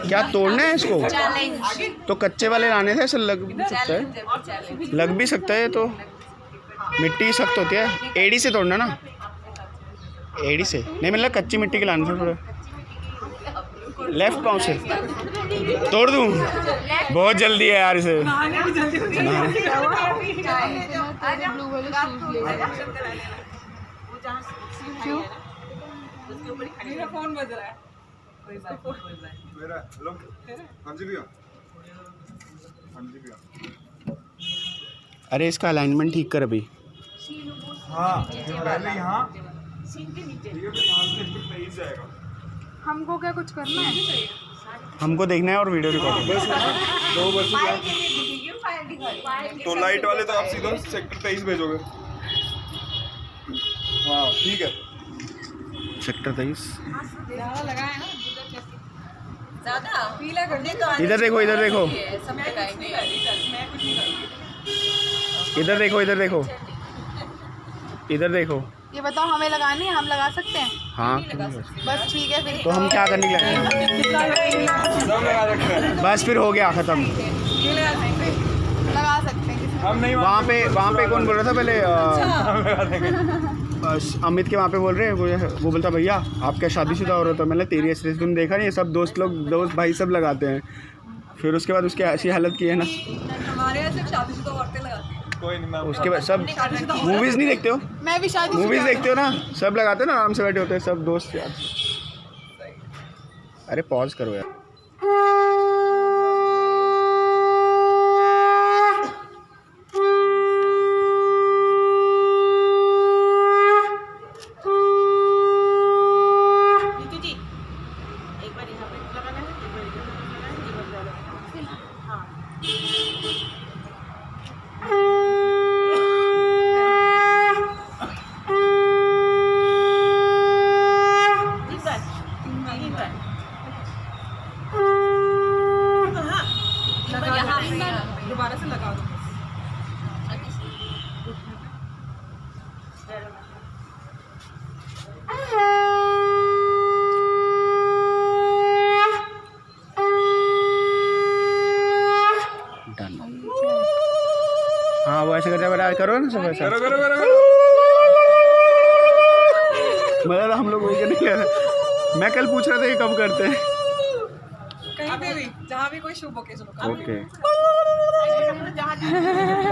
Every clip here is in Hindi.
क्या तोड़ना है इसको? तो कच्चे वाले लाने थे, ऐसे लग भी सकता है, लग भी सकता है। तो मिट्टी सख्त होती है, एड़ी से तोड़ना ना, एड़ी से नहीं, मतलब कच्ची मिट्टी के लाने थे थोड़े। लेफ्ट पाँव से तोड़ दूँ? बहुत जल्दी है यार इसे। फोन बज रहा है। अरे इसका अलाइनमेंट ठीक कर अभी। हमको क्या कुछ करना है? हमको देखना है और वीडियो रिकॉर्ड। तो लाइट वाले तो आप सीधा सेक्टर 23 भेजोगे। हाँ ठीक है। सेक्टर 23 ज़्यादा लगाए ना, ज़्यादा पीला कर दे तो इधर देखो, इधर देखो, सब लगाएंगे। मैं कुछ नहीं करूँगी। इधर देखो, इधर देखो, इधर देखो। ये बताओ हमें लगानी है, हम लगा सकते हैं? हाँ बस ठीक है फिर। तो हम क्या करने के लिए? बस फिर हो गया ख़त्म। लगा सकते हैं। हम नहीं वहाँ पे कौन बोल रहा था पहले? अमित के वहाँ पे बोल रहे हैं, वो बोलता भैया आप क्या शादीशुदा हो रहा था? मैंने तेरी ऐसे तुम देखा नहीं, सब दोस्त भाई सब लगाते हैं। फिर उसके बाद उसकी ऐसी हालत की है ना। हमारे यहाँ सिर्फ शादीशुदा औरतें लगाती हैं। कोई नहीं, उसके बाद सब मूवीज़ नहीं देखते हो? मैं भी शादी मूवीज़ देखते हो ना, सब लगाते हैं ना, आराम से बैठे होते हैं सब दोस्त यार। अरे पॉज करो यार। दोबारा से लगा दो। हाँ वो ऐसे करते करो ना, सब ऐसा करो। मतलब हम लोग वही करने के लिए। मैं कल पूछ रहा था कि कब करते हैं। कहीं पे भी, जहाँ भी कोई शुभ ओकेजन हो। ओके।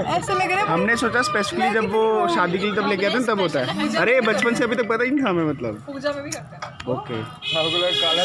ऐसे लग रहा है हमने सोचा स्पेसिफिकली जब वो शादी के लिए तब लेके आते हैं तब होता है। अरे बचपन से अभी तक पता ही नहीं था हमें, मतलब। पूजा में भी करते हैं। ओके। हाँ, काला